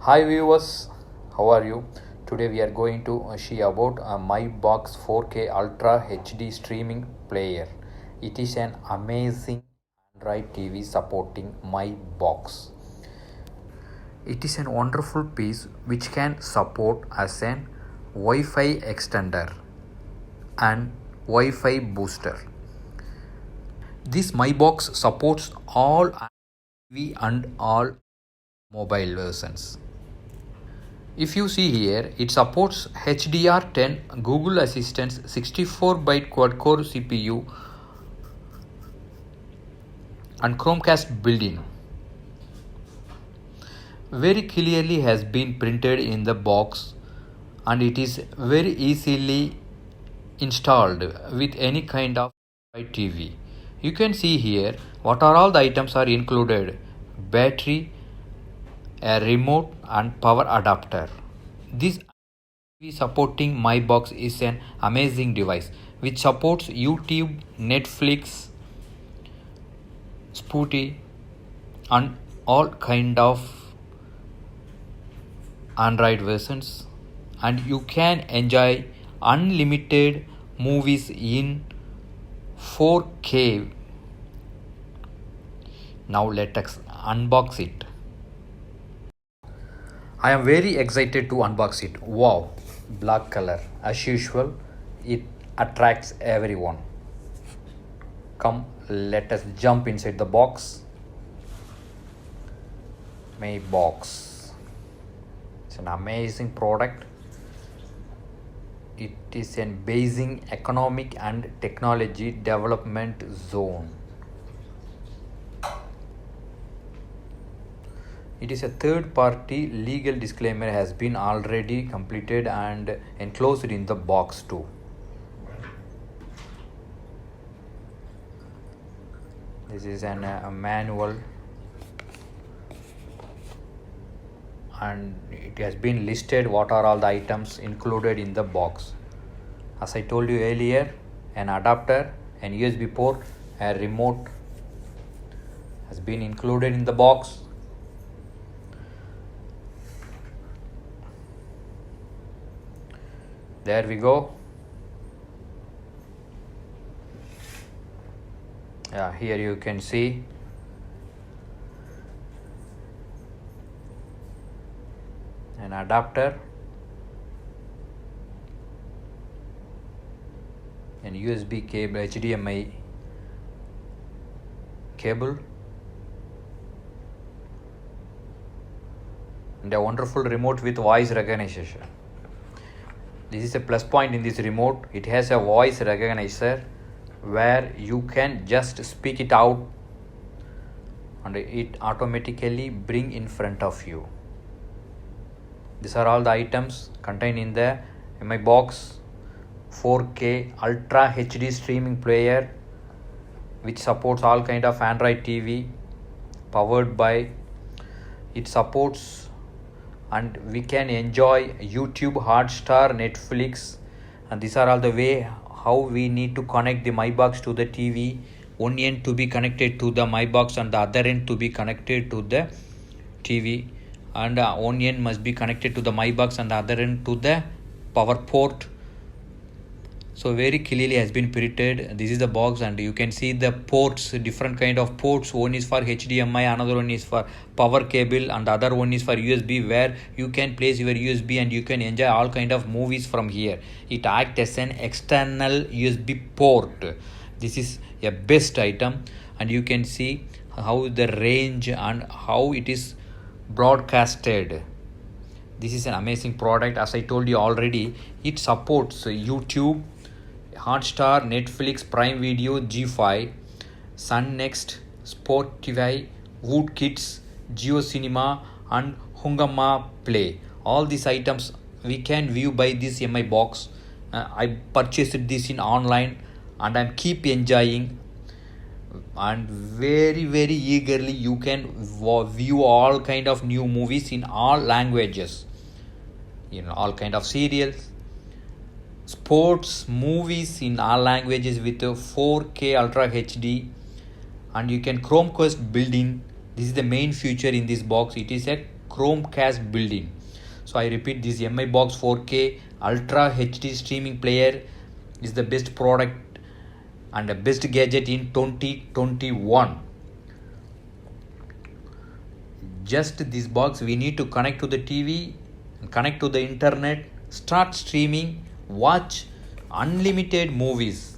Hi viewers, how are you? Today we are going to see about MyBox 4K Ultra HD streaming player. It is an amazing Android TV supporting MyBox. It is a wonderful piece which can support as an Wi-Fi extender and Wi-Fi booster. This MyBox supports all TV and all mobile versions. If you see here, it supports HDR10, Google Assistant, 64-byte quad-core CPU and Chromecast built-in. Very clearly has been printed in the box and it is very easily installed with any kind of TV. You can see here what are all the items are included: battery, a remote and power adapter. This TV supporting MyBox is an amazing device which supports YouTube, Netflix, Spotify and all kind of Android versions, and you can enjoy unlimited movies in 4K. Now let us unbox it. I am very excited to unbox it. Wow, black color. As usual, it attracts everyone. Come, let us jump inside the box. My box. It's an amazing product. It is an Beijing Economic and Technology Development Zone. It is a third-party legal disclaimer has been already completed and enclosed in the box too. This is a manual and it has been listed what are all the items included in the box. As I told you earlier, an adapter, an USB port, a remote has been included in the box. There we go. Here you can see an adapter, an USB cable, HDMI cable, and a wonderful remote with voice recognition. This is a plus point in this remote. It has a voice recognizer where you can just speak it out and it automatically bring in front of you. These are all the items contained in the MyBox 4K Ultra HD streaming player which supports all kind of Android TV, powered by it supports and we can enjoy YouTube, Hotstar, Netflix, and these are all the way how we need to connect the MyBox to the TV. One end to be connected to the MyBox and the other end to be connected to the TV, and one end must be connected to the MyBox and the other end to the power port. So very clearly has been printed. This is the box and you can see the ports, different kind of ports. One is for HDMI, another one is for power cable and the other one is for USB, where you can place your USB and you can enjoy all kind of movies from here. It acts as an external USB port. This is a best item and you can see how the range and how it is broadcasted. This is an amazing product. As I told you already, it supports YouTube, Hotstar, Netflix, Prime Video, G5, Sun Next, Spotify, Wood Kids, Geo Cinema and Hungama Play. All these items we can view by this in my box. I purchased this in online and I keep enjoying and very eagerly you can view all kind of new movies in all languages, all kind of serials, sports, movies in all languages with a 4K Ultra HD, and you can Chromecast built-in. This is the main feature in this box. It is a Chromecast built-in. So I repeat, this MI Box 4K Ultra HD streaming player is the best product and the best gadget in 2021. Just this box, we need to connect to the TV, connect to the internet, start streaming, watch unlimited movies.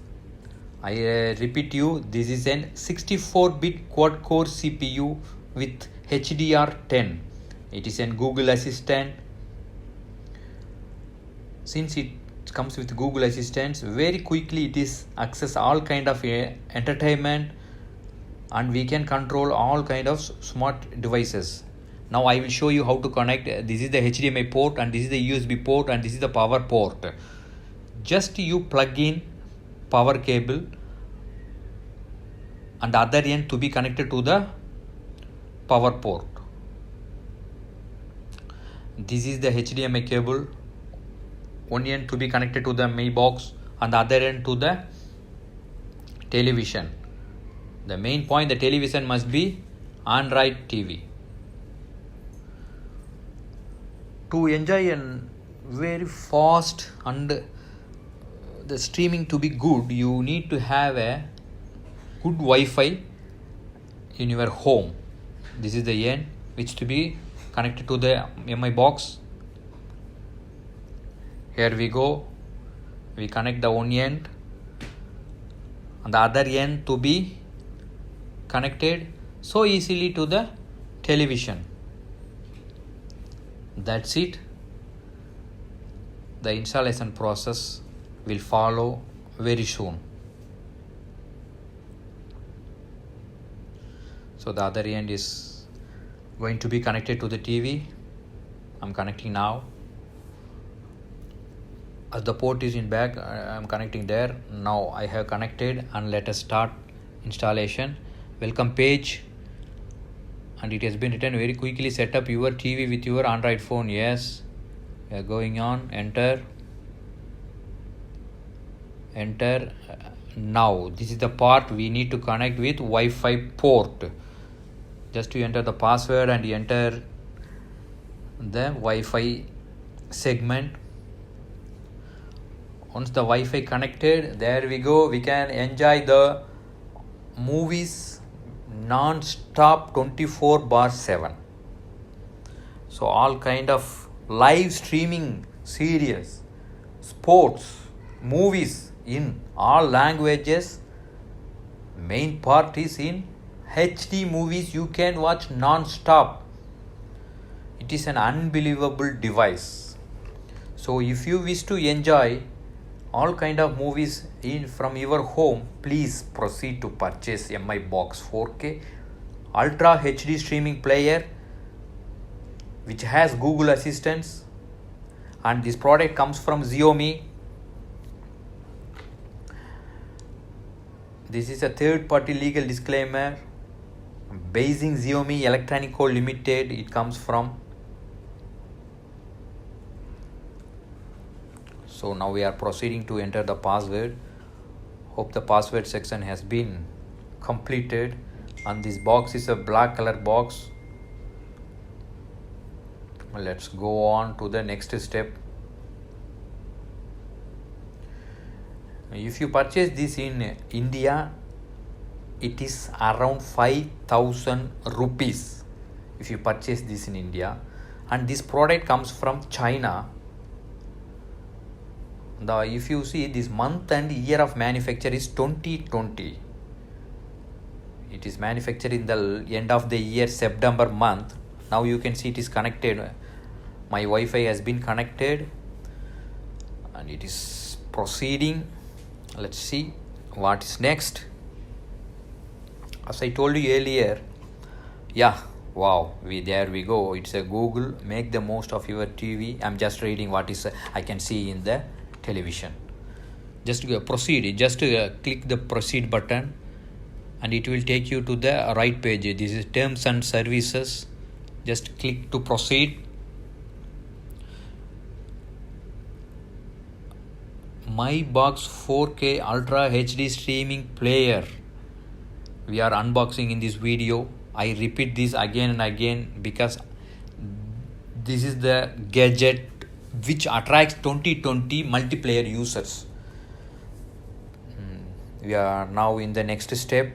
I repeat you, this is an 64-bit quad-core CPU with HDR10. It is an Google Assistant. Since it comes with Google Assistant, very quickly it is access all kind of entertainment, and we can control all kind of smart devices. Now I will show you how to connect. This is the HDMI port, and this is the USB port, and this is the power port. Just you plug in power cable and the other end to be connected to the power port. This is the HDMI cable. One end to be connected to the Mi Box and the other end to the television. The main point, the television must be Android TV. To enjoy a very fast and the streaming to be good, you need to have a good Wi-Fi in your home. This is the end which to be connected to the MI Box. Here we go. We connect the one end and the other end to be connected so easily to the television. That's it. The installation process will follow very soon. So the other end is going to be connected to the TV. I'm connecting now. As the port is in back, I'm connecting there. Now I have connected, and let us start installation. Welcome page, and it has been written very quickly. Set up your TV with your Android phone. Yes, we are going on. Enter. Now this is the part we need to connect with Wi-Fi port. Just to enter the password and enter the Wi-Fi segment. Once the Wi-Fi connected, there we go. We can enjoy the movies non-stop 24/7. So all kind of live streaming series, sports, movies in all languages. Main part is in HD movies you can watch non-stop. It is an unbelievable device. So if you wish to enjoy all kind of movies from your home, please proceed to purchase MI Box 4K Ultra HD streaming player which has Google Assistance, and this product comes from Xiaomi. This is a third-party legal disclaimer. Beijing Xiaomi Electronic Co. Limited. It comes from. So now we are proceeding to enter the password. Hope the password section has been completed. And this box is a black color box. Let's go on to the next step. If you purchase this in India, it is around 5,000 rupees if you purchase this in India, and this product comes from China. If you see, this month and year of manufacture is 2020. It is manufactured in the end of the year, September month. Now you can see it is connected. My Wi-Fi has been connected and it is proceeding. Let's see what is next. As I told you earlier, wow, there we go. It's a Google. Make the most of your TV. I'm just reading what is I can see in the television. Just proceed. Just click the proceed button, and it will take you to the right page. This is terms and services. Just click to proceed. My Box 4K Ultra HD streaming player. We are unboxing in this video. I repeat this again and again because this is the gadget which attracts 2020 multiplayer users. We are now in the next step.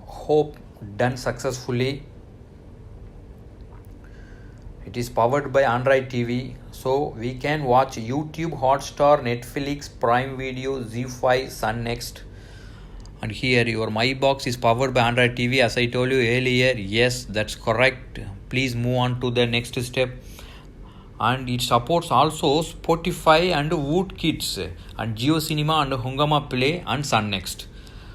Hope done successfully. It is powered by Android TV, so we can watch YouTube, Hotstar, Netflix, Prime Video, ZEE5, Sun Next. And here your My Box is powered by Android TV, as I told you earlier. Yes, that's correct. Please move on to the next step. And it supports also Spotify and Wood Kids and Geo Cinema and Hungama Play and Sun Next.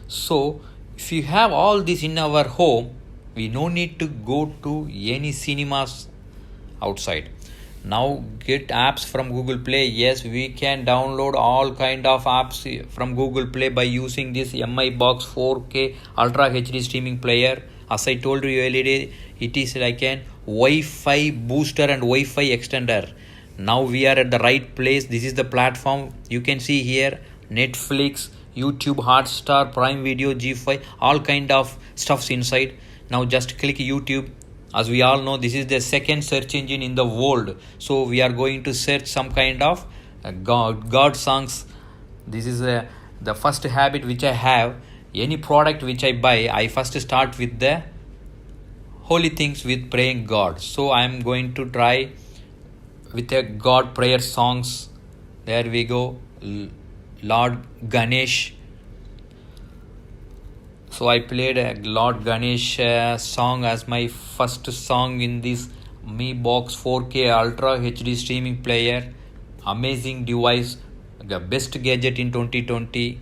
So if you have all this in our home, we no need to go to any cinemas outside. Now get apps from Google Play. Yes, we can download all kind of apps from Google Play by using this MI Box 4K Ultra HD streaming player. As I told you earlier, it is like an Wi-Fi booster and Wi-Fi extender. Now we are at the right place. This is the platform. You can see here Netflix, YouTube, Hotstar, Prime Video, ZEE5, all kind of stuffs inside. Now just click YouTube. As we all know, this is the second search engine in the world. So we are going to search some kind of God songs. This is the first habit which I have. Any product which I buy, I first start with the holy things with praying God. So I am going to try with a God prayer songs. There we go. Lord Ganesh. So I played a Lord Ganesh song as my first song in this Mi Box 4K Ultra HD streaming player. Amazing device, the best gadget in 2020.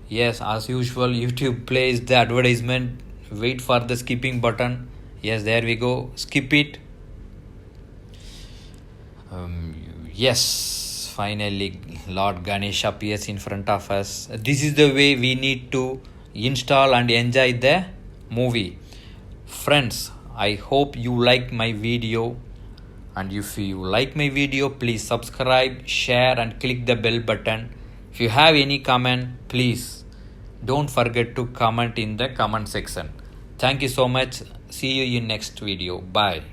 Yes, as usual, YouTube plays the advertisement. Wait for the skipping button. Yes, there we go. Skip it. Yes, finally Lord Ganesh appears in front of us. This is the way we need to install and enjoy the movie. Friends, I hope you like my video, and if you like my video, please subscribe, share and click the bell button. If you have any comment, please don't forget to comment in the comment section. Thank you so much. See you in next video. Bye.